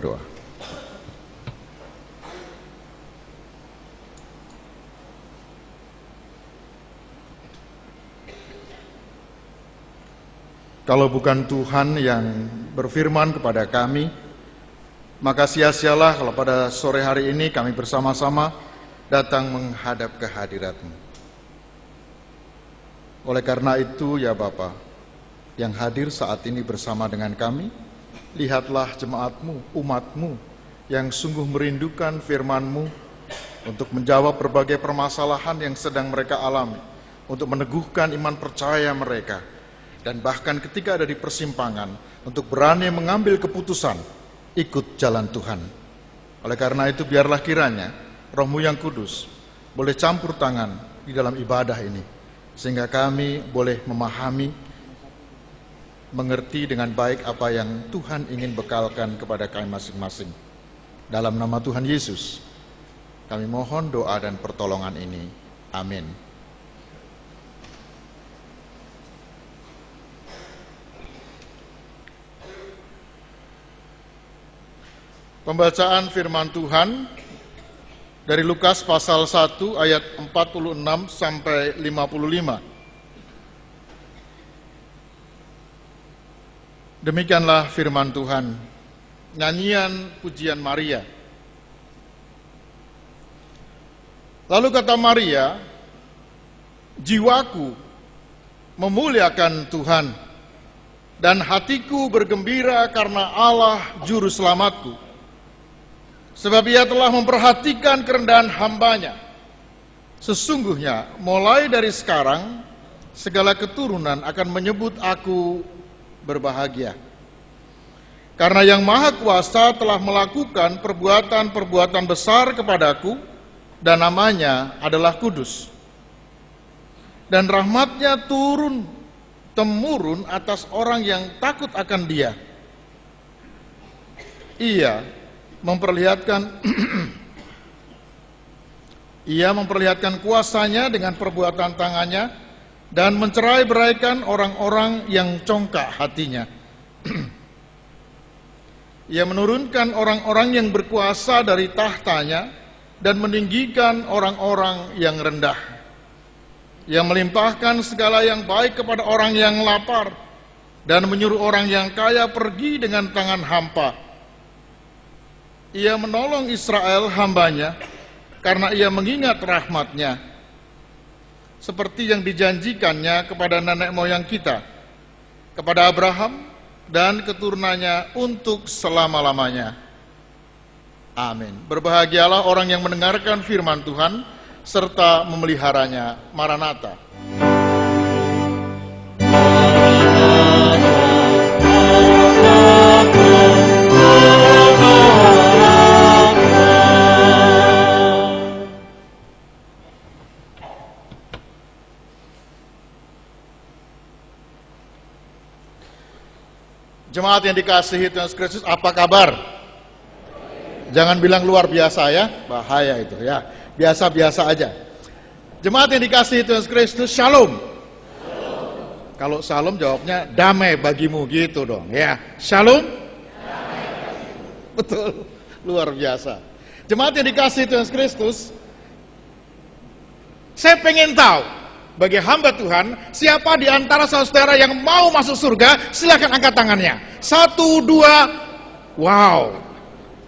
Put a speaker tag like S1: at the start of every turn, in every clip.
S1: berdoa. Kalau bukan Tuhan yang berfirman kepada kami, maka sia-sialah kalau pada sore hari ini kami bersama-sama datang menghadap kehadirat-Mu. Oleh karena itu ya Bapa, yang hadir saat ini bersama dengan kami, lihatlah jemaat-Mu, umat-Mu yang sungguh merindukan firman-Mu untuk menjawab berbagai permasalahan yang sedang mereka alami, untuk meneguhkan iman percaya mereka, dan bahkan ketika ada di persimpangan, untuk berani mengambil keputusan, ikut jalan Tuhan. Oleh karena itu biarlah kiranya Roh-Mu yang kudus boleh campur tangan di dalam ibadah ini, sehingga kami boleh memahami, mengerti dengan baik apa yang Tuhan ingin bekalkan kepada kami masing-masing. Dalam nama Tuhan Yesus, kami mohon doa dan pertolongan ini. Amin. Pembacaan firman Tuhan dari Lukas pasal 1 ayat 46 sampai 55. Demikianlah firman Tuhan. Nyanyian pujian Maria. Lalu kata Maria, jiwaku memuliakan Tuhan, dan hatiku bergembira karena Allah juru selamatku. Sebab Ia telah memperhatikan kerendahan hamba-Nya. Sesungguhnya mulai dari sekarang segala keturunan akan menyebut aku berbahagia. Karena Yang Maha Kuasa telah melakukan perbuatan-perbuatan besar kepadaku, dan namanya adalah kudus. Dan rahmat-Nya temurun atas orang yang takut akan Dia. Ia memperlihatkan kuasa-Nya dengan perbuatan tangannya, dan mencerai-beraikan orang-orang yang congkak hatinya. Ia menurunkan orang-orang yang berkuasa dari tahtanya, dan meninggikan orang-orang yang rendah. Ia melimpahkan segala yang baik kepada orang yang lapar, dan menyuruh orang yang kaya pergi dengan tangan hampa. Ia menolong Israel hamba-Nya, karena Ia mengingat rahmat-Nya, seperti yang dijanjikannya kepada nenek moyang kita, kepada Abraham dan keturunannya untuk selama-lamanya. Amin. Berbahagialah orang yang mendengarkan firman Tuhan, serta memeliharanya. Maranatha. Jemaat yang dikasihi Tuhan Yesus Kristus, apa kabar? Jangan bilang luar biasa ya, bahaya itu ya. Biasa-biasa aja. Jemaat yang dikasihi Tuhan Yesus Kristus, shalom. Kalau shalom jawabnya damai bagimu gitu dong ya. Shalom. Betul, luar biasa. Jemaat yang dikasihi Tuhan Yesus Kristus, saya pengen tahu bagi hamba Tuhan, siapa di antara saudara yang mau masuk surga, silakan angkat tangannya. 1, 2, wow,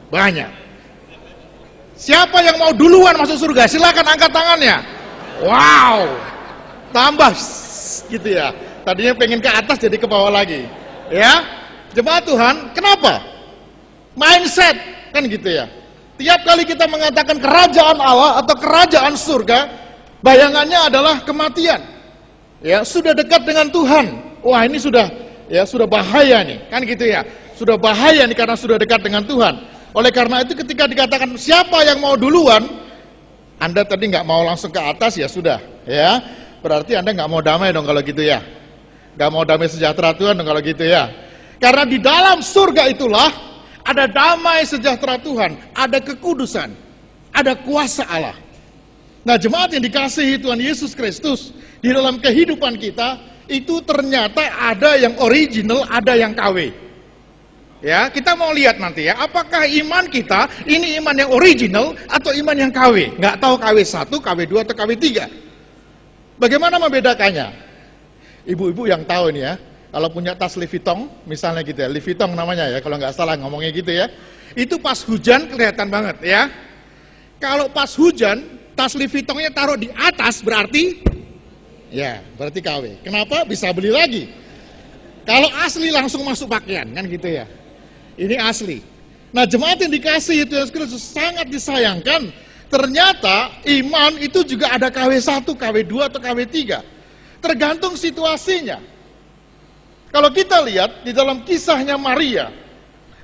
S1: banyak. Siapa yang mau duluan masuk surga, silakan angkat tangannya. Wow, tambah gitu ya. Tadinya pengen ke atas jadi ke bawah lagi. Ya, jemaat Tuhan, kenapa? Mindset kan gitu ya. Tiap kali kita mengatakan kerajaan Allah atau kerajaan surga, bayangannya adalah kematian. Ya, sudah dekat dengan Tuhan. Wah, ini sudah bahaya nih, kan gitu ya. Sudah bahaya nih karena sudah dekat dengan Tuhan. Oleh karena itu ketika dikatakan siapa yang mau duluan, Anda tadi nggak mau langsung ke atas ya sudah, ya. Berarti Anda nggak mau damai dong kalau gitu ya. Nggak mau damai sejahtera Tuhan dong kalau gitu ya. Karena di dalam surga itulah ada damai sejahtera Tuhan, ada kekudusan, ada kuasa Allah. Nah, jemaat yang dikasihi Tuhan Yesus Kristus, di dalam kehidupan kita, itu ternyata ada yang original, ada yang KW. Ya, kita mau lihat nanti ya, apakah iman kita ini iman yang original atau iman yang KW? Nggak tahu KW 1, KW 2 atau KW 3. Bagaimana membedakannya? Ibu-ibu yang tahu ini ya, kalau punya tas Louis Vuitton, misalnya gitu ya, Louis Vuitton namanya ya, kalau nggak salah ngomongnya gitu ya, itu pas hujan kelihatan banget ya. Kalau pas hujan, tas Louis Vuittonnya taruh di atas berarti, ya berarti KW. Kenapa? Bisa beli lagi. Kalau asli langsung masuk pakaian, kan gitu ya. Ini asli. Nah, jemaat yang dikasihi Tuhan Yesus Kristus sangat disayangkan. Ternyata iman itu juga ada KW 1, KW 2 atau KW 3. Tergantung situasinya. Kalau kita lihat di dalam kisahnya Maria,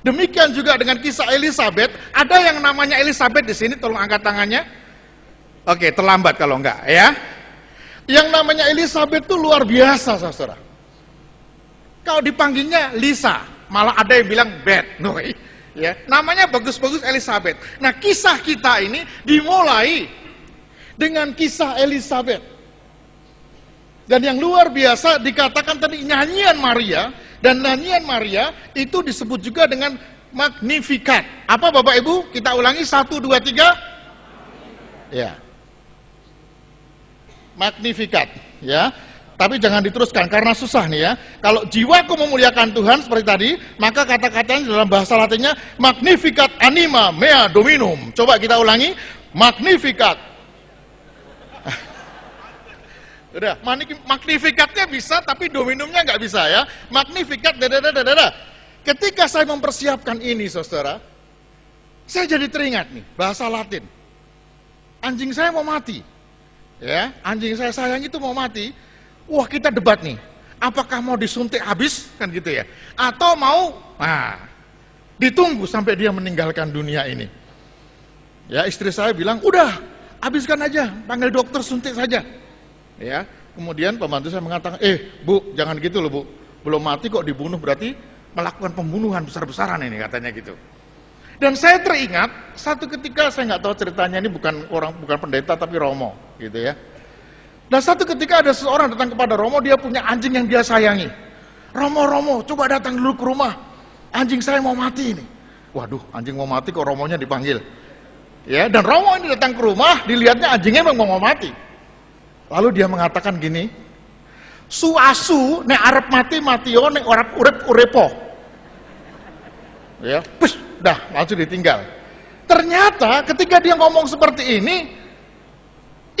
S1: demikian juga dengan kisah Elizabeth, ada yang namanya Elizabeth di sini, tolong angkat tangannya. Oke, terlambat kalau enggak ya. Yang namanya Elizabeth itu luar biasa, saudara. Kalau dipanggilnya Lisa, malah ada yang bilang Beth, ya, namanya bagus-bagus Elizabeth. Nah, kisah kita ini dimulai dengan kisah Elizabeth. Dan yang luar biasa dikatakan tadi nyanyian Maria, dan nyanyian Maria itu disebut juga dengan Magnificat. Apa Bapak Ibu? Kita ulangi 1, 2, 3. Ya. Magnificat, ya. Tapi jangan diteruskan karena susah nih ya. Kalau jiwaku memuliakan Tuhan seperti tadi, maka kata-katanya dalam bahasa Latinnya Magnificat anima mea dominum. Coba kita ulangi, Magnificat. Udah, Magnificatnya bisa tapi dominumnya nggak bisa ya. Magnificat dadadadadada. Ketika saya mempersiapkan ini, saudara, saya jadi teringat nih bahasa Latin. Anjing saya mau mati, ya, anjing saya sayang itu mau mati. Wah, kita debat nih, apakah mau disuntik habis, kan gitu ya, atau mau ditunggu sampai dia meninggalkan dunia ini. Ya, istri saya bilang, udah, habiskan aja, panggil dokter suntik saja. Ya, kemudian pembantu saya mengatakan, Bu, jangan gitu loh Bu, belum mati kok dibunuh, berarti melakukan pembunuhan besar-besaran ini, katanya gitu. Dan saya teringat, satu ketika, saya nggak tahu ceritanya, ini bukan pendeta tapi Romo, gitu ya. Dan satu ketika ada seseorang datang kepada Romo, dia punya anjing yang dia sayangi. Romo, coba datang dulu ke rumah. Anjing saya mau mati ini. Waduh, anjing mau mati kok Romonya dipanggil. Ya, dan Romo ini datang ke rumah, dilihatnya anjingnya memang mau mati. Lalu dia mengatakan gini, suasu nek arep mati-matio nek arep urip-uripo. Ya, dah langsung ditinggal. Ternyata ketika dia ngomong seperti ini,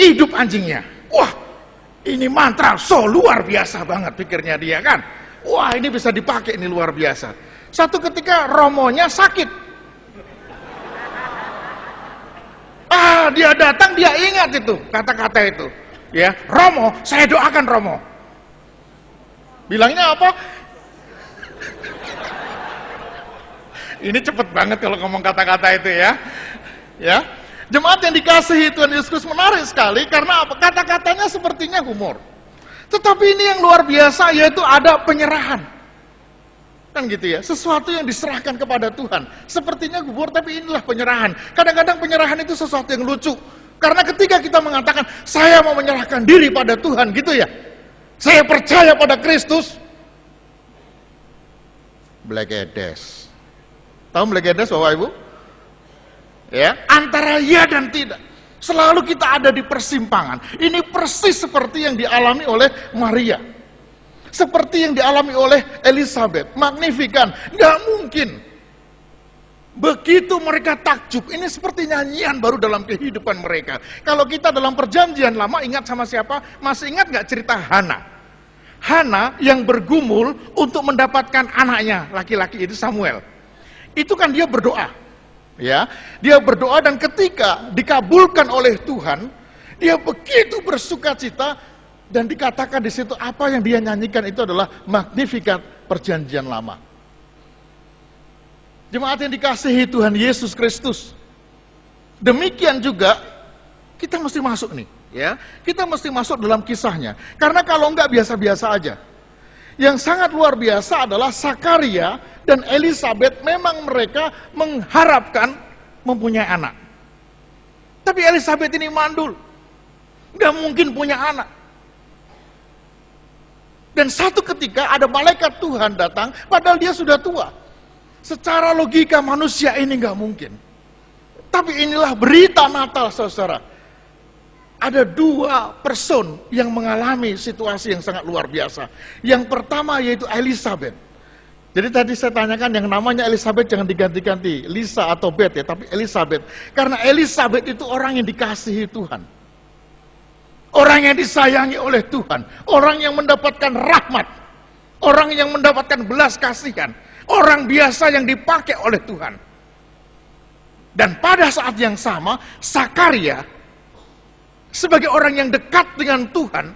S1: hidup anjingnya. Wah, ini mantra luar biasa banget pikirnya dia kan. Wah, ini bisa dipakai, ini luar biasa. Satu ketika Romonya sakit. Dia datang, dia ingat itu kata-kata itu. Ya, Romo, saya doakan Romo. Bilangnya apa? Ini cepet banget kalau ngomong kata-kata itu ya. Ya. Jemaat yang dikasihi Tuhan Yesus Kristus, menarik sekali karena apa? Kata-katanya sepertinya humor. Tetapi ini yang luar biasa, yaitu ada penyerahan. Kan gitu ya, sesuatu yang diserahkan kepada Tuhan. Sepertinya humor, tapi inilah penyerahan. Kadang-kadang penyerahan itu sesuatu yang lucu. Karena ketika kita mengatakan, saya mau menyerahkan diri pada Tuhan, gitu ya. Saya percaya pada Kristus. Blegedes. Tahu blegedes Bapak Ibu? Ya, antara ya dan tidak. Selalu kita ada di persimpangan. Ini persis seperti yang dialami oleh Maria. Seperti yang dialami oleh Elizabeth. Magnifikan. Nggak mungkin. Begitu mereka takjub. Ini seperti nyanyian baru dalam kehidupan mereka. Kalau kita dalam perjanjian lama, ingat sama siapa? Masih ingat nggak cerita Hana? Hana yang bergumul untuk mendapatkan anaknya. Laki-laki itu Samuel. Itu kan dia berdoa. Ya, dia berdoa dan ketika dikabulkan oleh Tuhan, dia begitu bersukacita dan dikatakan di situ apa yang dia nyanyikan itu adalah Magnificat perjanjian lama. Jemaat yang dikasihi Tuhan Yesus Kristus, demikian juga kita mesti masuk nih, ya. Kita mesti masuk dalam kisahnya. Karena kalau enggak biasa-biasa aja. Yang sangat luar biasa adalah Zakaria dan Elizabeth, memang mereka mengharapkan mempunyai anak. Tapi Elizabeth ini mandul. Nggak mungkin punya anak. Dan satu ketika ada malaikat Tuhan datang, padahal dia sudah tua. Secara logika manusia ini nggak mungkin. Tapi inilah berita Natal, saudara. Ada dua person yang mengalami situasi yang sangat luar biasa. Yang pertama yaitu Elizabeth. Jadi tadi saya tanyakan yang namanya Elizabeth jangan diganti-ganti, Lisa atau Beth ya, tapi Elizabeth. Karena Elizabeth itu orang yang dikasihi Tuhan. Orang yang disayangi oleh Tuhan. Orang yang mendapatkan rahmat. Orang yang mendapatkan belas kasihan. Orang biasa yang dipakai oleh Tuhan. Dan pada saat yang sama, Zakaria sebagai orang yang dekat dengan Tuhan,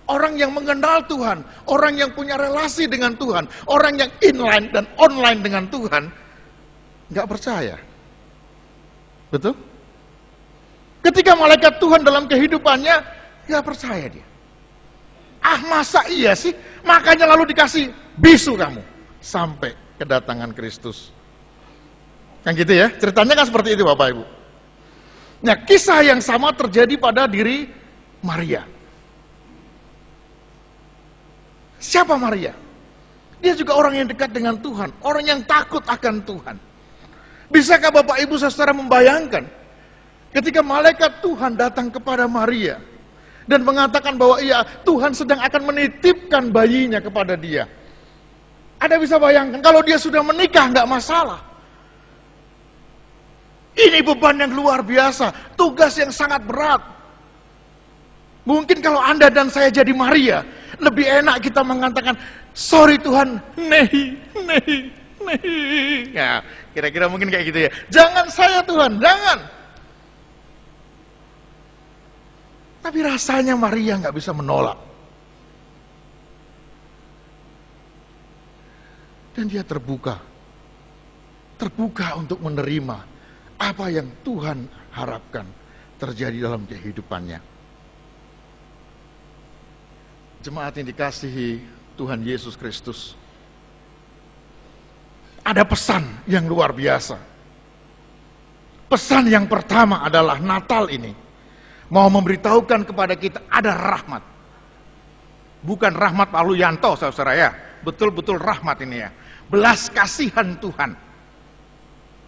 S1: orang yang mengenal Tuhan, orang yang punya relasi dengan Tuhan, orang yang inline dan online dengan Tuhan, nggak percaya. Betul? Ketika malaikat Tuhan dalam kehidupannya, nggak percaya dia. Ah, masa iya sih? Makanya lalu dikasih bisu kamu. Sampai kedatangan Kristus. Kan gitu ya, ceritanya kan seperti itu Bapak Ibu. Nah, kisah yang sama terjadi pada diri Maria. Siapa Maria? Dia juga orang yang dekat dengan Tuhan, orang yang takut akan Tuhan. Bisakah Bapak Ibu saudara membayangkan ketika malaikat Tuhan datang kepada Maria dan mengatakan bahwa iya, Tuhan sedang akan menitipkan bayinya kepada dia. Anda bisa bayangkan, kalau dia sudah menikah nggak masalah. Ini beban yang luar biasa, tugas yang sangat berat. Mungkin kalau Anda dan saya jadi Maria, lebih enak kita mengatakan, sorry Tuhan, nehi. Ya, kira-kira mungkin kayak gitu ya. Jangan saya Tuhan, jangan. Tapi rasanya Maria nggak bisa menolak. Dan dia terbuka untuk menerima apa yang Tuhan harapkan terjadi dalam kehidupannya. Jemaat yang dikasihi Tuhan Yesus Kristus, ada pesan yang luar biasa. Pesan yang pertama adalah Natal ini mau memberitahukan kepada kita ada rahmat. Bukan rahmat Pak Luyanto, saudara ya. Betul-betul rahmat ini ya. Belas kasihan Tuhan.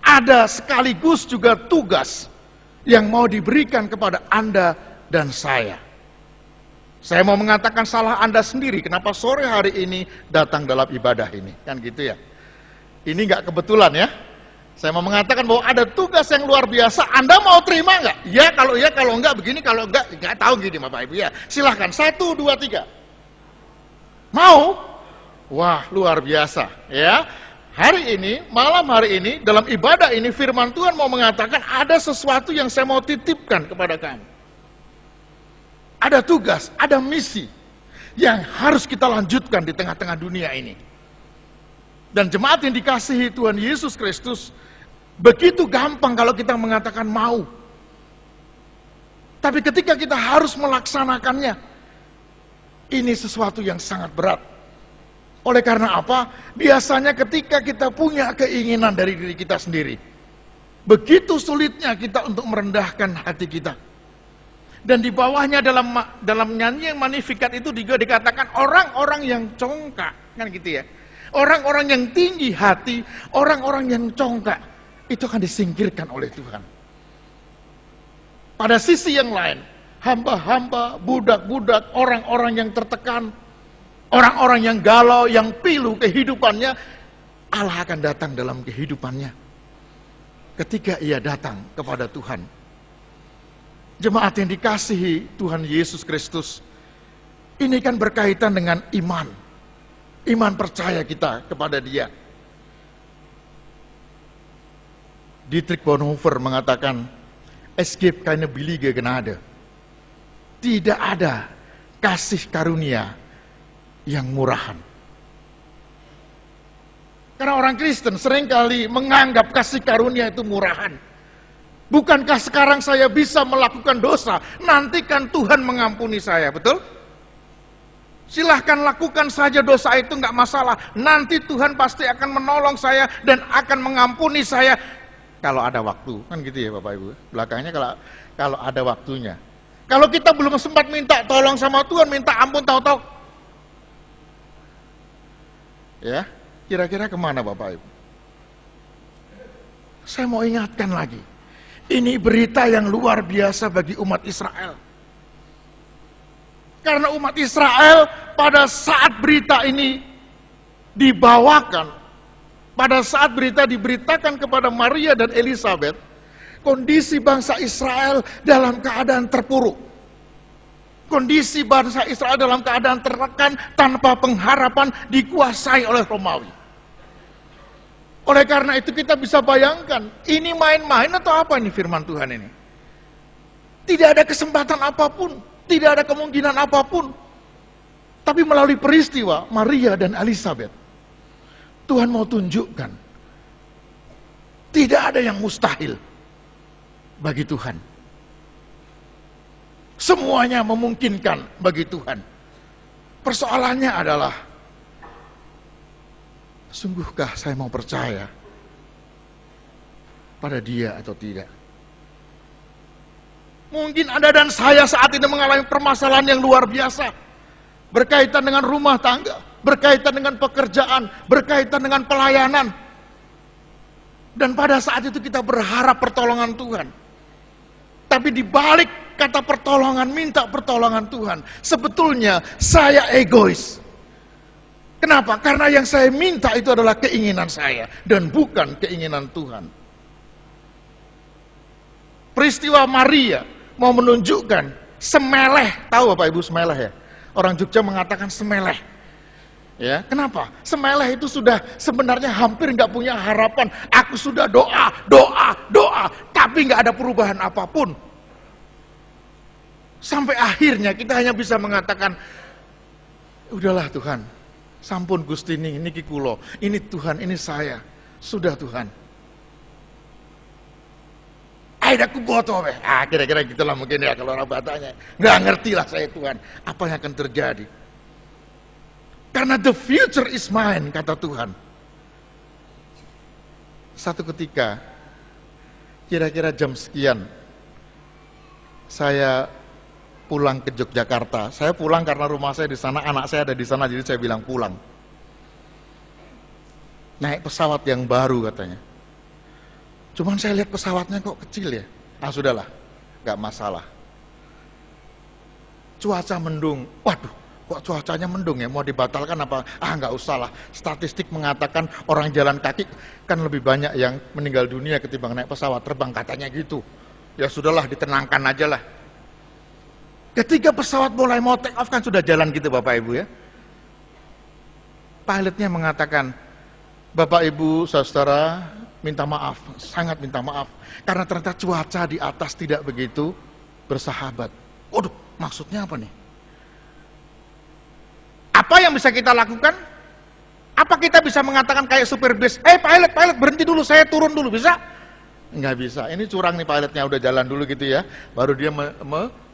S1: Ada sekaligus juga tugas yang mau diberikan kepada Anda dan saya. Saya mau mengatakan salah Anda sendiri, kenapa sore hari ini datang dalam ibadah ini. Kan gitu ya. Ini nggak kebetulan ya. Saya mau mengatakan bahwa ada tugas yang luar biasa. Anda mau terima nggak? Ya, kalau enggak begini, kalau enggak tahu gini Bapak Ibu ya. Silahkan, 1, 2, 3. Mau? Wah, luar biasa ya. Hari ini, malam hari ini, dalam ibadah ini firman Tuhan mau mengatakan ada sesuatu yang saya mau titipkan kepada kamu. Ada tugas, ada misi yang harus kita lanjutkan di tengah-tengah dunia ini. Dan jemaat yang dikasihi Tuhan Yesus Kristus, begitu gampang kalau kita mengatakan mau. Tapi ketika kita harus melaksanakannya, ini sesuatu yang sangat berat. Oleh karena apa? Biasanya ketika kita punya keinginan dari diri kita sendiri, begitu sulitnya kita untuk merendahkan hati kita. Dan di bawahnya dalam nyanyian Magnificat itu juga dikatakan orang-orang yang congkak, kan gitu ya. Orang-orang yang tinggi hati, orang-orang yang congkak, itu akan disingkirkan oleh Tuhan. Pada sisi yang lain, hamba-hamba, budak-budak, orang-orang yang tertekan, orang-orang yang galau, yang pilu kehidupannya, Allah akan datang dalam kehidupannya. Ketika ia datang kepada Tuhan. Jemaat yang dikasihi Tuhan Yesus Kristus, ini kan berkaitan dengan iman. Iman percaya kita kepada Dia. Dietrich Bonhoeffer mengatakan, es gibt keine billige Gnade. Tidak ada kasih karunia yang murahan. Karena orang Kristen seringkali menganggap kasih karunia itu murahan. Bukankah sekarang saya bisa melakukan dosa, nantikan Tuhan mengampuni saya, betul? Silahkan lakukan saja dosa itu, nggak masalah. Nanti Tuhan pasti akan menolong saya dan akan mengampuni saya kalau ada waktu, kan gitu ya Bapak Ibu. Belakangnya kalau ada waktunya. Kalau kita belum sempat minta tolong sama Tuhan, minta ampun tahu-tahu, ya, kira-kira kemana Bapak Ibu? Saya mau ingatkan lagi, ini berita yang luar biasa bagi umat Israel. Karena umat Israel pada saat berita ini dibawakan, pada saat berita diberitakan kepada Maria dan Elizabeth, kondisi bangsa Israel dalam keadaan terpuruk. Kondisi bangsa Israel dalam keadaan tertekan, tanpa pengharapan, dikuasai oleh Romawi. Oleh karena itu kita bisa bayangkan, ini main-main atau apa ini firman Tuhan ini? Tidak ada kesempatan apapun, tidak ada kemungkinan apapun. Tapi melalui peristiwa Maria dan Elizabeth, Tuhan mau tunjukkan, tidak ada yang mustahil bagi Tuhan. Semuanya memungkinkan bagi Tuhan. Persoalannya adalah, sungguhkah saya mau percaya pada Dia atau tidak? Mungkin Anda dan saya saat ini mengalami permasalahan yang luar biasa, berkaitan dengan rumah tangga, berkaitan dengan pekerjaan, berkaitan dengan pelayanan. Dan pada saat itu kita berharap pertolongan Tuhan. Tapi di balik kata pertolongan, minta pertolongan Tuhan, sebetulnya saya egois. Kenapa? Karena yang saya minta itu adalah keinginan saya dan bukan keinginan Tuhan. Peristiwa Maria mau menunjukkan semeleh, tahu Bapak Ibu semeleh ya? Orang Jogja mengatakan semeleh. Ya, kenapa? Semeleh itu sudah sebenarnya hampir nggak punya harapan. Aku sudah doa, tapi nggak ada perubahan apapun. Sampai akhirnya kita hanya bisa mengatakan, udahlah Tuhan, sampun Gusti niki kulo, ini Tuhan, ini saya, sudah Tuhan. Aidaku boto weh. Kira-kira gitulah mungkin ya kalau orang Bataknya. Nggak ngerti lah saya Tuhan, apa yang akan terjadi. Karena the future is mine, kata Tuhan. Satu ketika, kira-kira jam sekian, saya pulang ke Yogyakarta. Saya pulang karena rumah saya di sana, anak saya ada di sana, jadi saya bilang pulang. Naik pesawat yang baru katanya. Cuman saya lihat pesawatnya kok kecil ya. Sudahlah, gak masalah. Cuaca mendung, waduh. Kok cuacanya mendung ya, mau dibatalkan apa? Nggak usah lah. Statistik mengatakan orang jalan kaki kan lebih banyak yang meninggal dunia ketimbang naik pesawat terbang, katanya gitu. Ya sudahlah, ditenangkan aja lah. Ketika pesawat mulai mau take off kan sudah jalan gitu Bapak Ibu ya. Pilotnya mengatakan, Bapak Ibu saudara minta maaf, sangat minta maaf. Karena ternyata cuaca di atas tidak begitu bersahabat. Waduh, maksudnya apa nih? Apa yang bisa kita lakukan? Apa kita bisa mengatakan kayak supir bis, pilot berhenti dulu, saya turun dulu, bisa? Nggak bisa, ini curang nih pilotnya, udah jalan dulu gitu ya, baru dia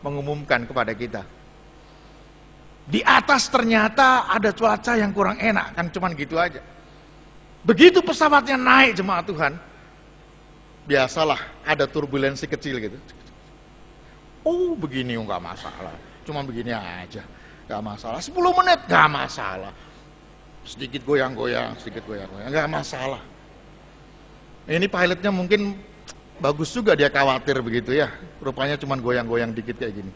S1: mengumumkan kepada kita. Di atas ternyata ada cuaca yang kurang enak, kan cuman gitu aja. Begitu pesawatnya naik jemaat Tuhan, biasalah ada turbulensi kecil gitu. Oh begini, nggak masalah, cuma begini aja. Gak masalah, 10 menit gak masalah. Sedikit goyang-goyang, gak masalah. Ini pilotnya mungkin bagus juga, dia khawatir begitu ya. Rupanya cuma goyang-goyang dikit kayak gini.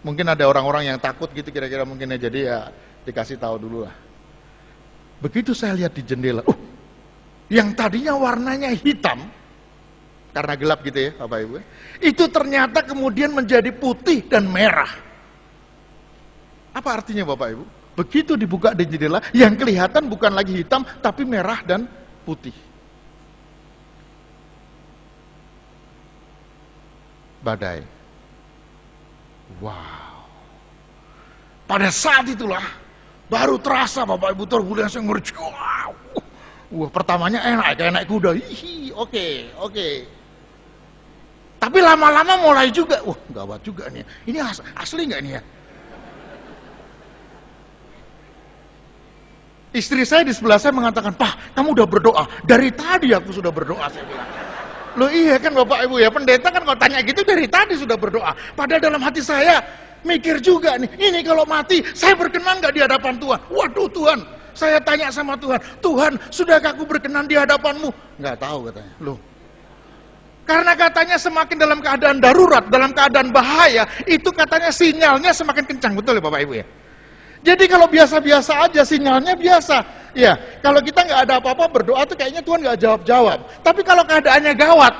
S1: Mungkin ada orang-orang yang takut gitu kira-kira mungkin ya, jadi ya dikasih tahu dulu lah. Begitu saya lihat di jendela, yang tadinya warnanya hitam, karena gelap gitu ya Bapak Ibu, itu ternyata kemudian menjadi putih dan merah. Apa artinya Bapak Ibu? Begitu dibuka di jendela, yang kelihatan bukan lagi hitam, tapi merah dan putih. Badai. Wow. Pada saat itulah, baru terasa Bapak Ibu turbulensi ngeri. Wah, pertamanya enak, kayak naik kuda. Oke. Tapi lama-lama mulai juga, gawat juga nih. Ini asli nggak nih ya? Istri saya di sebelah saya mengatakan, Pak, kamu udah berdoa. Dari tadi aku sudah berdoa, saya bilang. Loh iya kan Bapak Ibu ya, pendeta kan kalau tanya gitu dari tadi sudah berdoa. Padahal dalam hati saya mikir juga nih, ini kalau mati, saya berkenan gak di hadapan Tuhan? Waduh Tuhan, Saya tanya sama Tuhan, Tuhan, sudahkah aku berkenan di hadapan-Mu? Nggak tahu katanya. Loh. Karena katanya semakin dalam keadaan darurat, dalam keadaan bahaya, itu katanya sinyalnya semakin kencang. Betul ya Bapak Ibu ya? Jadi kalau biasa-biasa aja, sinyalnya biasa. Ya, kalau kita nggak ada apa-apa berdoa tuh kayaknya Tuhan nggak jawab-jawab. Tapi kalau keadaannya gawat,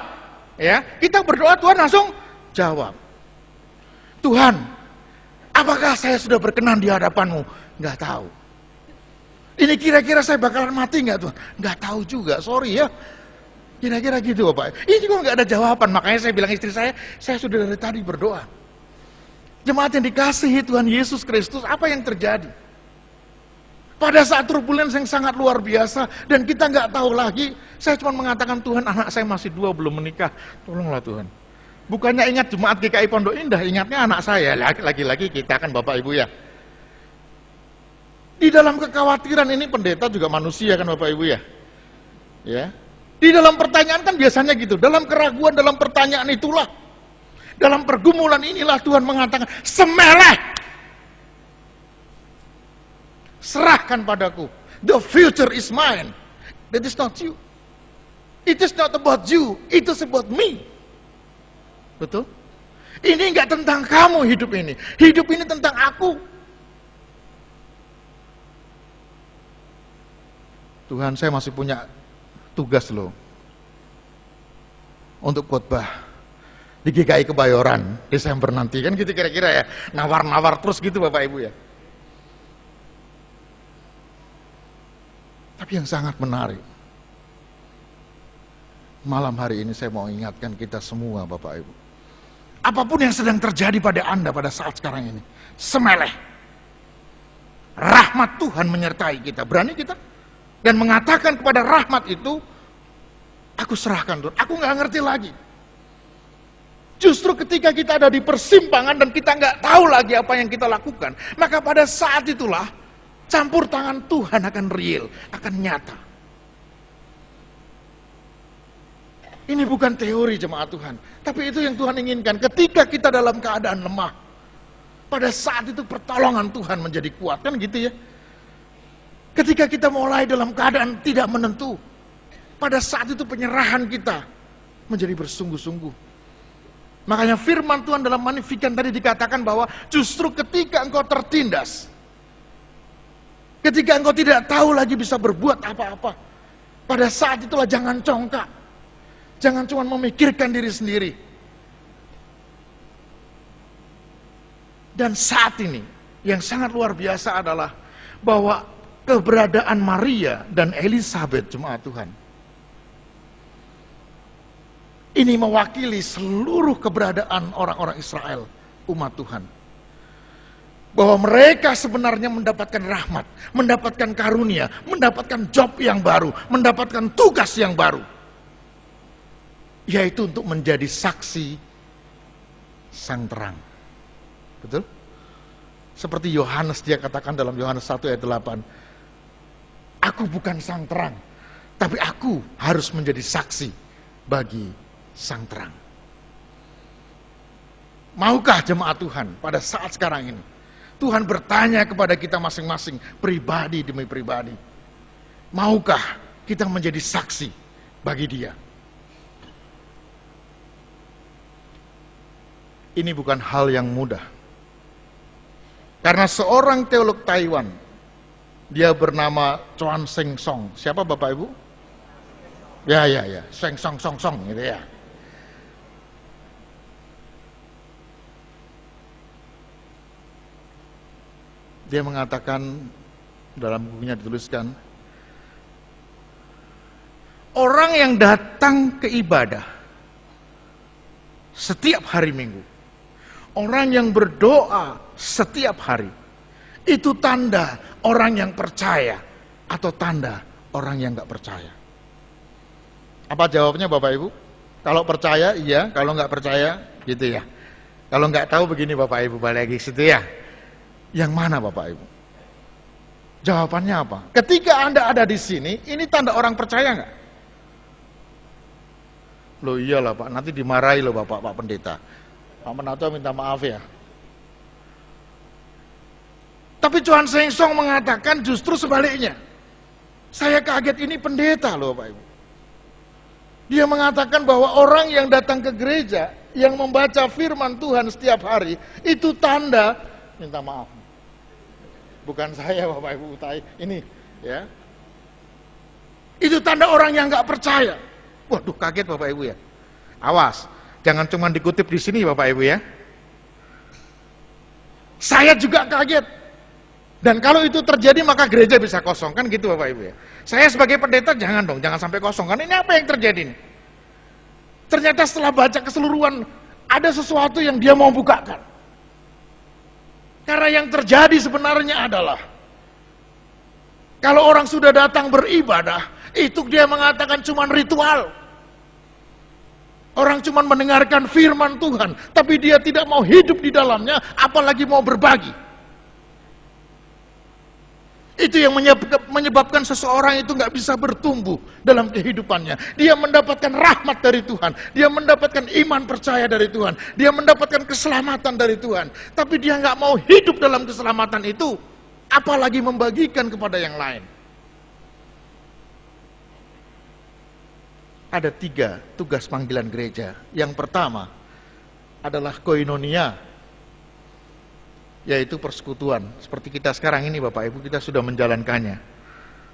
S1: ya, kita berdoa Tuhan langsung jawab. Tuhan, apakah saya sudah berkenan di hadapan-Mu? Nggak tahu. Ini kira-kira saya bakalan mati nggak Tuhan? Nggak tahu juga, sorry ya. Kira-kira gitu Bapak. Ini juga nggak ada jawaban, makanya saya bilang istri saya sudah dari tadi berdoa. Jemaat yang dikasihi Tuhan Yesus Kristus, apa yang terjadi? Pada saat turbulens yang sangat luar biasa, dan kita nggak tahu lagi, saya cuma mengatakan, Tuhan, anak saya masih 2 belum menikah, tolonglah Tuhan. Bukannya ingat jemaat GKI Pondok Indah, ingatnya anak saya, lagi-lagi kita kan Bapak Ibu ya. Di dalam kekhawatiran ini pendeta juga manusia kan Bapak Ibu ya. Ya. Di dalam pertanyaan kan biasanya gitu, dalam keraguan, dalam pertanyaan itulah, dalam pergumulan inilah Tuhan mengatakan, semeleh, serahkan padaku, the future is mine, that is not you, it is not about you, it is about me. Betul? Ini enggak tentang kamu hidup ini tentang aku. Tuhan, saya masih punya tugas loh untuk khotbah di GKI Kebayoran Desember nanti, kan gitu kira-kira ya, nawar-nawar terus gitu Bapak Ibu ya. Tapi yang sangat menarik, malam hari ini saya mau ingatkan kita semua Bapak Ibu, apapun yang sedang terjadi pada Anda pada saat sekarang ini, semeleh, rahmat Tuhan menyertai kita. Berani kita dan mengatakan kepada rahmat itu, aku serahkan Tuhan, aku nggak ngerti lagi. Justru ketika kita ada di persimpangan dan kita nggak tahu lagi apa yang kita lakukan, maka pada saat itulah campur tangan Tuhan akan real, akan nyata. Ini bukan teori jemaat Tuhan, tapi itu yang Tuhan inginkan. Ketika kita dalam keadaan lemah, pada saat itu pertolongan Tuhan menjadi kuat, kan gitu ya. Ketika kita mulai dalam keadaan tidak menentu, pada saat itu penyerahan kita menjadi bersungguh-sungguh. Makanya firman Tuhan dalam Magnificat tadi dikatakan bahwa justru ketika engkau tertindas, ketika engkau tidak tahu lagi bisa berbuat apa-apa, pada saat itulah jangan congkak, jangan cuma memikirkan diri sendiri. Dan saat ini yang sangat luar biasa adalah bahwa keberadaan Maria dan Elizabeth, jemaat Tuhan, ini mewakili seluruh keberadaan orang-orang Israel, umat Tuhan. Bahwa mereka sebenarnya mendapatkan rahmat, mendapatkan karunia, mendapatkan job yang baru, mendapatkan tugas yang baru. Yaitu untuk menjadi saksi sang terang. Betul? Seperti Yohanes, dia katakan dalam Yohanes 1 ayat 8, aku bukan sang terang, tapi aku harus menjadi saksi bagi sang terang. Maukah jemaat Tuhan pada saat sekarang ini, Tuhan bertanya kepada kita masing-masing, pribadi demi pribadi, maukah kita menjadi saksi bagi Dia? Ini bukan hal yang mudah. Karena seorang teolog Taiwan, dia bernama Chuan Seng Song. Siapa Bapak Ibu? Ya, Seng Song Song Song gitu ya. Dia mengatakan, dalam bukunya dituliskan, orang yang datang ke ibadah setiap hari Minggu, orang yang berdoa setiap hari, itu tanda orang yang percaya atau tanda orang yang nggak percaya. Apa jawabnya Bapak Ibu? Kalau percaya iya, kalau nggak percaya gitu ya. Kalau nggak tahu begini Bapak Ibu, balik lagi situ ya. Yang mana Bapak Ibu? Jawabannya apa? Ketika Anda ada di sini, ini tanda orang percaya nggak? Loh iyalah Pak, nanti dimarahi loh Bapak Pendeta. Pak Menato minta maaf ya. Tapi Chuan Seng Song mengatakan justru sebaliknya. Saya kaget, ini pendeta loh Bapak Ibu. Dia mengatakan bahwa orang yang datang ke gereja, yang membaca firman Tuhan setiap hari, itu tanda, minta maaf. Bukan saya Bapak Ibu, ini ya. Itu tanda orang yang nggak percaya. Waduh, kaget Bapak Ibu ya. Awas, jangan cuma dikutip di sini Bapak Ibu ya. Saya juga kaget. Dan kalau itu terjadi maka gereja bisa kosong, kan gitu Bapak Ibu ya. Saya sebagai pendeta jangan sampai kosong, kan ini apa yang terjadi nih? Ternyata setelah baca keseluruhan ada sesuatu yang dia mau bukakan. Karena yang terjadi sebenarnya adalah kalau orang sudah datang beribadah, itu dia mengatakan cuma ritual. Orang cuma mendengarkan firman Tuhan, tapi dia tidak mau hidup di dalamnya, apalagi mau berbagi. Itu yang menyebabkan seseorang itu nggak bisa bertumbuh dalam kehidupannya. Dia mendapatkan rahmat dari Tuhan, dia mendapatkan iman percaya dari Tuhan, dia mendapatkan keselamatan dari Tuhan. Tapi dia nggak mau hidup dalam keselamatan itu, apalagi membagikan kepada yang lain. Ada 3 tugas panggilan gereja. Yang pertama adalah koinonia, yaitu persekutuan. Seperti kita sekarang ini Bapak Ibu, kita sudah menjalankannya.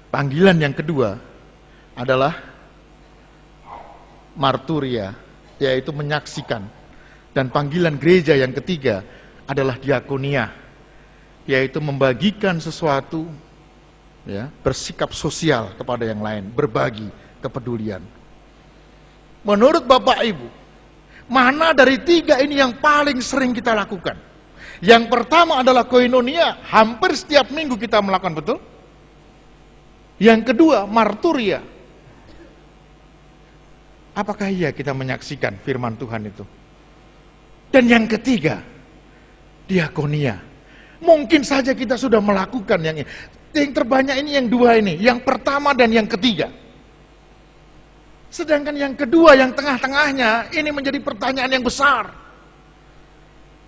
S1: Panggilan yang kedua adalah marturia, yaitu menyaksikan. Dan panggilan gereja yang ketiga adalah diakonia, yaitu membagikan sesuatu, ya, bersikap sosial kepada yang lain, berbagi kepedulian. Menurut Bapak Ibu, mana dari 3 ini yang paling sering kita lakukan? Yang pertama adalah koinonia, hampir setiap minggu kita melakukan, betul? Yang kedua, marturia. Apakah iya kita menyaksikan firman Tuhan itu? Dan yang ketiga, diakonia. Mungkin saja kita sudah melakukan yang ini. Yang terbanyak ini yang 2 ini, yang pertama dan yang ketiga. Sedangkan yang kedua, yang tengah-tengahnya, ini menjadi pertanyaan yang besar.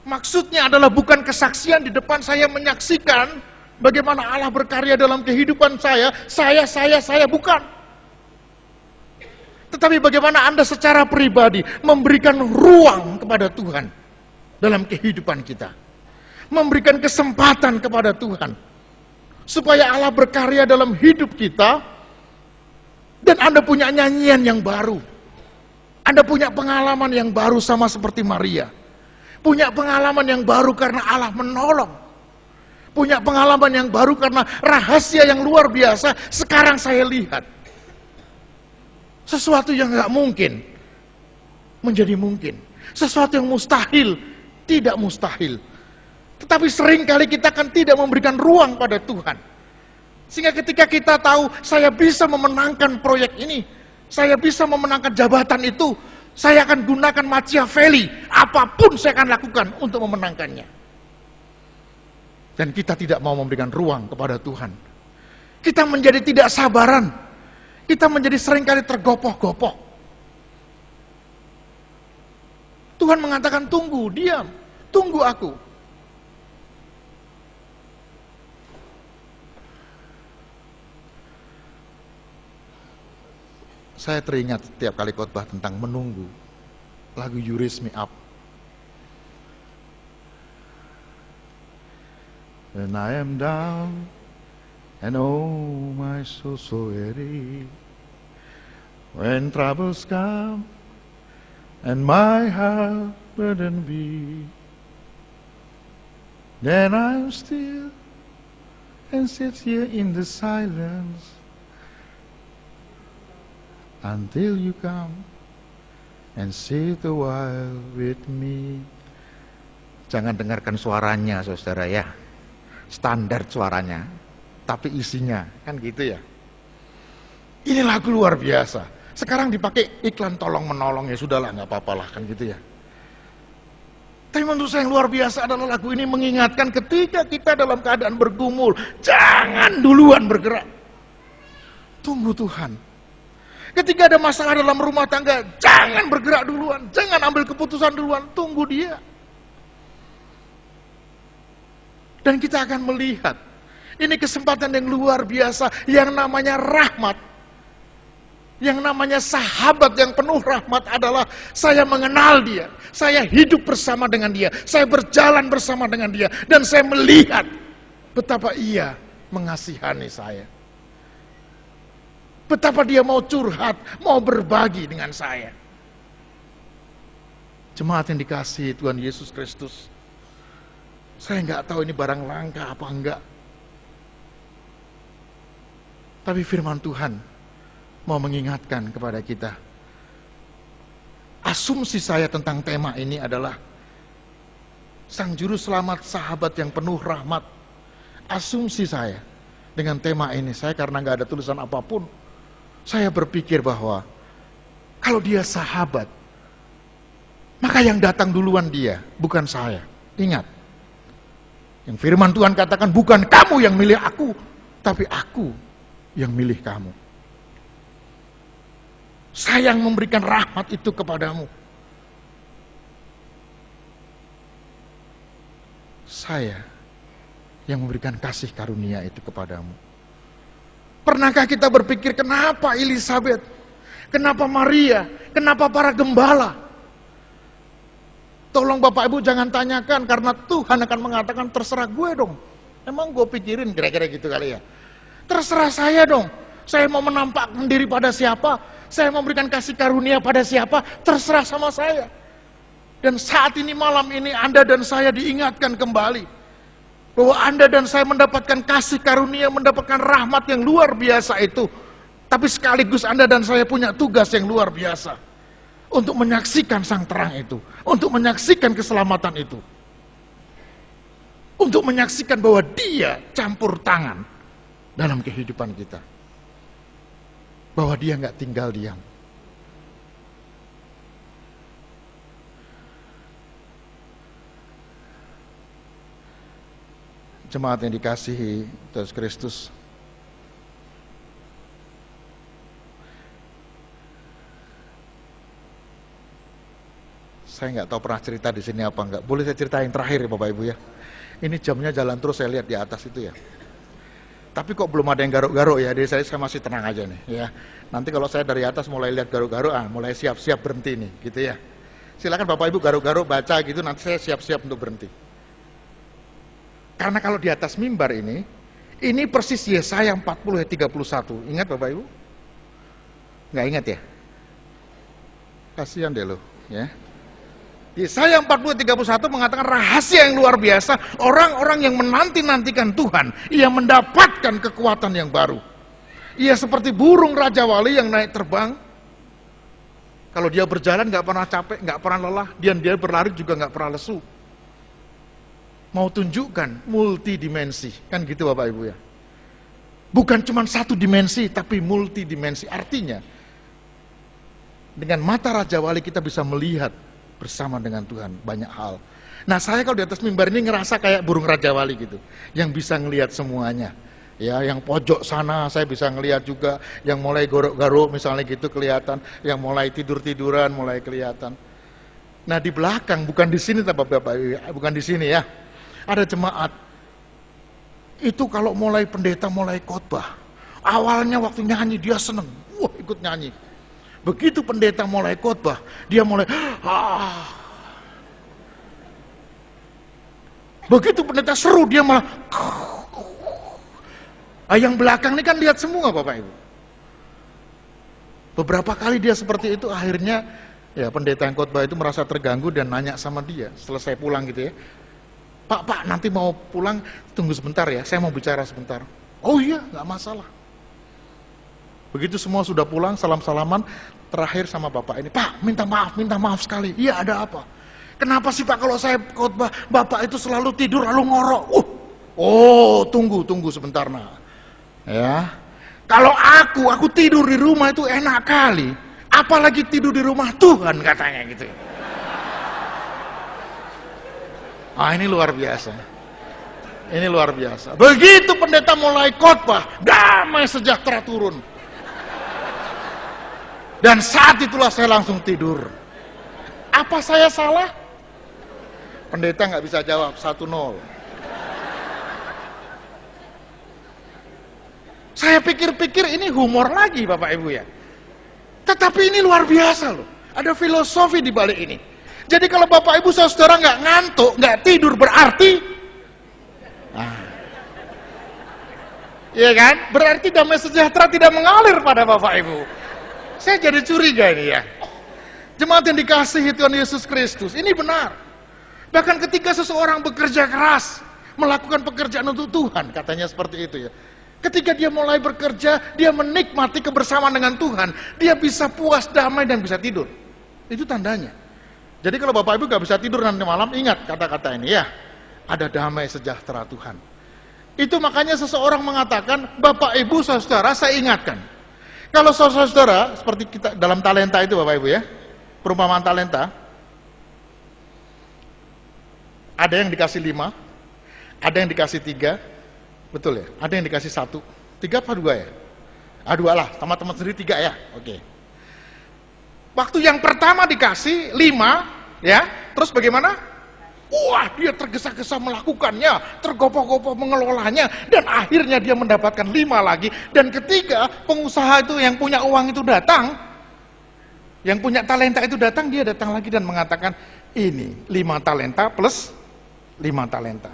S1: Maksudnya adalah bukan kesaksian di depan saya menyaksikan bagaimana Allah berkarya dalam kehidupan saya, bukan. Tetapi bagaimana Anda secara pribadi memberikan ruang kepada Tuhan dalam kehidupan kita. Memberikan kesempatan kepada Tuhan. Supaya Allah berkarya dalam hidup kita. Dan Anda punya nyanyian yang baru. Anda punya pengalaman yang baru sama seperti Maria. Punya pengalaman yang baru karena Allah menolong. Punya pengalaman yang baru karena rahasia yang luar biasa sekarang saya lihat. Sesuatu yang gak mungkin menjadi mungkin. Sesuatu yang mustahil tidak mustahil. Tetapi seringkali kita kan tidak memberikan ruang pada Tuhan. Sehingga ketika kita tahu saya bisa memenangkan proyek ini, saya bisa memenangkan jabatan itu, saya akan gunakan Machiavelli, apapun saya akan lakukan untuk memenangkannya. Dan kita tidak mau memberikan ruang kepada Tuhan. Kita menjadi tidak sabaran. Kita menjadi seringkali tergopoh-gopoh. Tuhan mengatakan tunggu, diam, tunggu aku. Saya teringat setiap kali khotbah tentang menunggu. Lagu You Raise Me Up. When I am down and oh my soul so weary, when troubles come and my heart burden be, then I'm still and sit here in the silence until you come and sit a while with me. Jangan dengarkan suaranya, saudara ya. Standar suaranya, tapi isinya, kan gitu ya. Ini lagu luar biasa. Sekarang dipakai iklan tolong menolong, ya sudahlah, nggak apa-apalah, kan gitu ya. Tapi menurut saya yang luar biasa adalah lagu ini mengingatkan ketika kita dalam keadaan bergumul, jangan duluan bergerak. Tunggu Tuhan. Ketika ada masalah dalam rumah tangga, jangan bergerak duluan, jangan ambil keputusan duluan, tunggu Dia. Dan kita akan melihat, Ini kesempatan yang luar biasa, yang namanya rahmat. Yang namanya sahabat yang penuh rahmat adalah saya mengenal dia, saya hidup bersama dengan dia, saya berjalan bersama dengan dia, dan saya melihat betapa ia mengasihani saya. Betapa dia mau curhat, mau berbagi dengan saya. Jemaat yang dikasihi Tuhan Yesus Kristus, saya nggak tahu ini barang langka apa enggak. Tapi firman Tuhan mau mengingatkan kepada kita. Asumsi saya tentang tema ini adalah Sang Juru Selamat sahabat yang penuh rahmat. Asumsi saya dengan tema ini, saya karena nggak ada tulisan apapun, saya berpikir bahwa kalau dia sahabat, maka yang datang duluan dia, bukan saya. Ingat, yang firman Tuhan katakan, bukan kamu yang milih aku, tapi aku yang milih kamu. Saya yang memberikan rahmat itu kepadamu. Saya yang memberikan kasih karunia itu kepadamu. Pernahkah kita berpikir, kenapa Elizabeth? Kenapa Maria? Kenapa para gembala? Tolong Bapak Ibu jangan tanyakan, karena Tuhan akan mengatakan, terserah gue dong. Emang gue pikirin kira-kira gitu kali ya. Terserah saya dong. Saya mau menampakkan diri pada siapa? Saya memberikan kasih karunia pada siapa? Terserah sama saya. Dan saat ini, malam ini, Anda dan saya diingatkan kembali bahwa Anda dan saya mendapatkan kasih karunia, mendapatkan rahmat yang luar biasa itu. Tapi sekaligus Anda dan saya punya tugas yang luar biasa untuk menyaksikan sang terang itu, untuk menyaksikan keselamatan itu, untuk menyaksikan bahwa Dia campur tangan dalam kehidupan kita, bahwa Dia nggak tinggal diam. Jemaat yang dikasihi Tuhan Kristus, saya nggak tahu pernah cerita di sini apa enggak. Boleh saya ceritain terakhir ya Bapak Ibu ya. Ini jamnya jalan terus, saya lihat di atas itu ya. Tapi kok belum ada yang garuk-garuk ya, jadi saya masih tenang aja nih ya. Nanti kalau saya dari atas mulai lihat garuk-garuk, mulai siap-siap berhenti nih gitu ya. Silakan Bapak Ibu garuk-garuk baca gitu, nanti saya siap-siap untuk berhenti. Karena kalau di atas mimbar ini persis Yesaya 40 ayat 31. Ingat Bapak Ibu? Nggak ingat ya? Kasihan deh lo ya. Yesaya 40 ayat 31 mengatakan rahasia yang luar biasa. Orang-orang yang menanti-nantikan Tuhan, ia mendapatkan kekuatan yang baru. Ia seperti burung Raja Wali yang naik terbang. Kalau dia berjalan nggak pernah capek, nggak pernah lelah, dan dia berlari juga nggak pernah lesu. Mau tunjukkan multidimensi, kan gitu Bapak Ibu ya. Bukan cuma satu dimensi, tapi multidimensi. Artinya, dengan mata Raja Wali kita bisa melihat bersama dengan Tuhan banyak hal. Nah, saya kalau di atas mimbar ini ngerasa kayak burung Raja Wali gitu, yang bisa ngelihat semuanya. Ya, yang pojok sana saya bisa ngelihat juga, yang mulai garuk-garuk misalnya gitu kelihatan, yang mulai tidur-tiduran mulai kelihatan. Nah, di belakang, bukan di sini Bapak, bukan di sini ya. Ada jemaat, itu kalau mulai pendeta mulai khotbah, awalnya waktu nyanyi dia seneng, wah ikut nyanyi. Begitu pendeta mulai khotbah, dia mulai, begitu pendeta seru, dia malah, yang belakang ini kan lihat semua Bapak Ibu. Beberapa kali dia seperti itu, akhirnya ya pendeta yang khotbah itu merasa terganggu dan nanya sama dia, selesai pulang gitu ya. Pak, nanti mau pulang, tunggu sebentar ya, saya mau bicara sebentar. Oh iya, nggak masalah. Begitu semua sudah pulang, salam-salaman, terakhir sama Bapak ini, Pak, minta maaf sekali. Iya, ada apa? Kenapa sih Pak kalau saya khotbah, Bapak itu selalu tidur lalu ngorok? Oh, tunggu sebentar nah. Ya, kalau aku tidur di rumah itu enak kali, apalagi tidur di rumah Tuhan katanya gitu. Ini luar biasa. Ini luar biasa. Begitu pendeta mulai khotbah, damai sejahtera turun. Dan saat itulah saya langsung tidur. Apa saya salah? Pendeta nggak bisa jawab, 1-0. Saya pikir-pikir ini humor lagi Bapak Ibu ya. Tetapi ini luar biasa loh. Ada filosofi di balik ini. Jadi kalau Bapak Ibu Saudara nggak ngantuk, nggak tidur berarti, iya kan? Berarti damai sejahtera tidak mengalir pada Bapak Ibu. Saya jadi curiga ini ya. Jemaat yang dikasihi Tuhan Yesus Kristus, ini benar. Bahkan ketika seseorang bekerja keras, melakukan pekerjaan untuk Tuhan, katanya seperti itu ya. Ketika dia mulai bekerja, dia menikmati kebersamaan dengan Tuhan, dia bisa puas, damai, dan bisa tidur. Itu tandanya. Jadi kalau Bapak Ibu gak bisa tidur nanti malam, ingat kata-kata ini ya. Ada damai sejahtera Tuhan. Itu makanya seseorang mengatakan, Bapak Ibu Saudara, saya ingatkan. Kalau saudara-saudara, seperti kita dalam talenta itu Bapak Ibu ya, perumpamaan talenta, ada yang dikasih 5, ada yang dikasih 3, betul ya? Ada yang dikasih 1, 3 apa 2 ya? 2 lah, sama teman sendiri 3 ya, oke. Waktu yang pertama dikasih 5, ya, terus bagaimana? Wah, dia tergesa-gesa melakukannya, tergopoh-gopoh mengelolanya, dan akhirnya dia mendapatkan 5 lagi. Dan ketika pengusaha itu yang punya uang itu datang, yang punya talenta itu datang, dia datang lagi dan mengatakan, ini 5 talenta plus 5 talenta.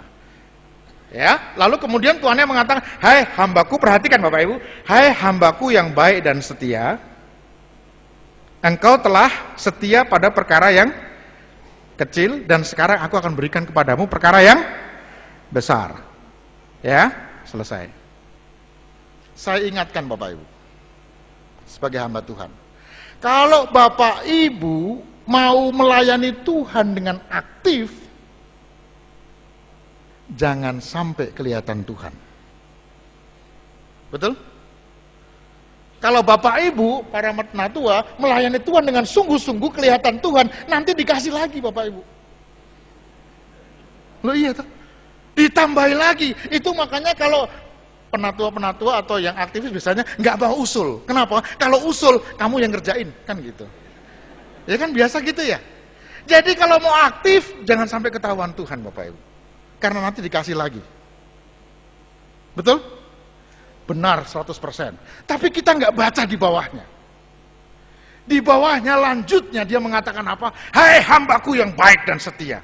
S1: Ya, lalu kemudian tuannya mengatakan, hai hambaku, perhatikan Bapak Ibu, hai hambaku yang baik dan setia, engkau telah setia pada perkara yang kecil, dan sekarang aku akan berikan kepadamu perkara yang besar. Ya, selesai. Saya ingatkan Bapak Ibu, sebagai hamba Tuhan, kalau Bapak Ibu mau melayani Tuhan dengan aktif, jangan sampai kelihatan Tuhan. Betul? Kalau Bapak Ibu, para penatua, melayani Tuhan dengan sungguh-sungguh kelihatan Tuhan, nanti dikasih lagi Bapak Ibu. Loh iya tuh. Ditambahi lagi. Itu makanya kalau penatua-penatua atau yang aktivis biasanya nggak mau usul. Kenapa? Kalau usul, kamu yang ngerjain. Kan gitu. Ya kan biasa gitu ya. Jadi kalau mau aktif, jangan sampai ketahuan Tuhan Bapak Ibu. Karena nanti dikasih lagi. Betul? Benar 100%. Tapi kita nggak baca di bawahnya. Di bawahnya lanjutnya dia mengatakan apa? Hai hambaku yang baik dan setia.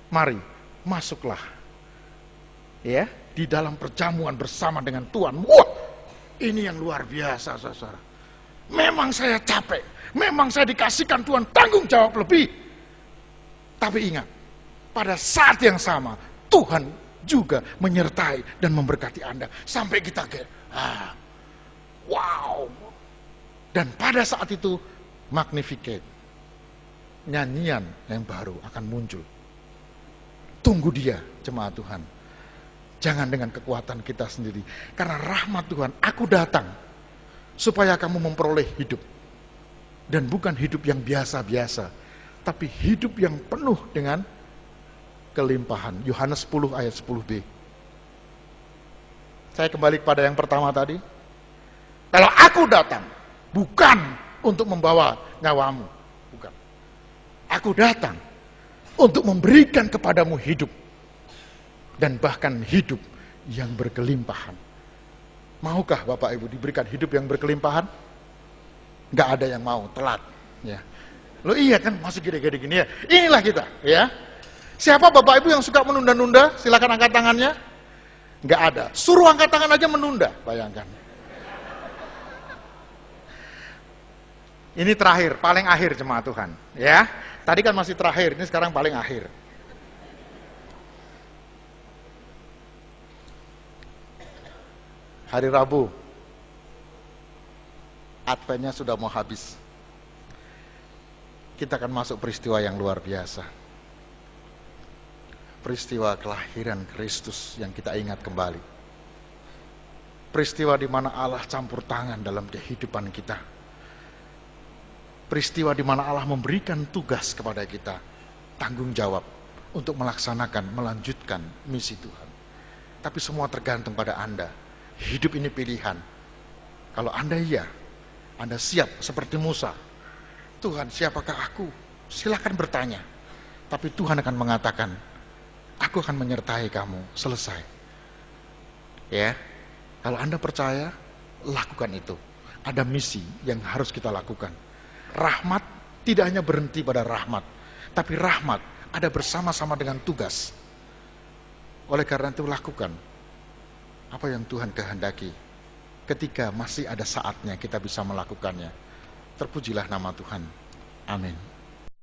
S1: Mari, masuklah. Ya, di dalam perjamuan bersama dengan Tuhan. Wah, ini yang luar biasa, saudara. Memang saya capek. Memang saya dikasihkan Tuhan tanggung jawab lebih. Tapi ingat, pada saat yang sama, Tuhan juga menyertai dan memberkati Anda. Sampai kita wow. Dan pada saat itu, Magnificat, nyanyian yang baru akan muncul. Tunggu dia, jemaat Tuhan. Jangan dengan kekuatan kita sendiri. Karena rahmat Tuhan, aku datang supaya kamu memperoleh hidup. Dan bukan hidup yang biasa-biasa, tapi hidup yang penuh dengan kelimpahan. Yohanes 10 ayat 10b. Saya kembali kepada yang pertama tadi. Kalau aku datang, bukan untuk membawa nyawamu. Bukan. Aku datang untuk memberikan kepadamu hidup. Dan bahkan hidup yang berkelimpahan. Maukah Bapak Ibu diberikan hidup yang berkelimpahan? Nggak ada yang mau, telat. Ya. Loh iya kan, masih gede-gede gini ya. Inilah kita, ya. Siapa Bapak Ibu yang suka menunda-nunda? Silakan angkat tangannya. Nggak ada. Suruh angkat tangan aja menunda, bayangkan. Ini terakhir, paling akhir jemaat Tuhan. Ya, tadi kan masih terakhir, ini sekarang paling akhir. Hari Rabu, Adventnya sudah mau habis. Kita akan masuk peristiwa yang luar biasa. Peristiwa kelahiran Kristus yang kita ingat kembali. Peristiwa di mana Allah campur tangan dalam kehidupan kita. Peristiwa di mana Allah memberikan tugas kepada kita, tanggung jawab untuk melaksanakan, melanjutkan misi Tuhan. Tapi semua tergantung pada Anda. Hidup ini pilihan. Kalau Anda iya, Anda siap seperti Musa. Tuhan, siapakah aku? Silakan bertanya. Tapi Tuhan akan mengatakan, aku akan menyertai kamu. Selesai. Ya. Kalau Anda percaya, lakukan itu. Ada misi yang harus kita lakukan. Rahmat tidak hanya berhenti pada rahmat, tapi rahmat ada bersama-sama dengan tugas. Oleh karena itu lakukan apa yang Tuhan kehendaki. Ketika masih ada saatnya kita bisa melakukannya. Terpujilah nama Tuhan. Amin.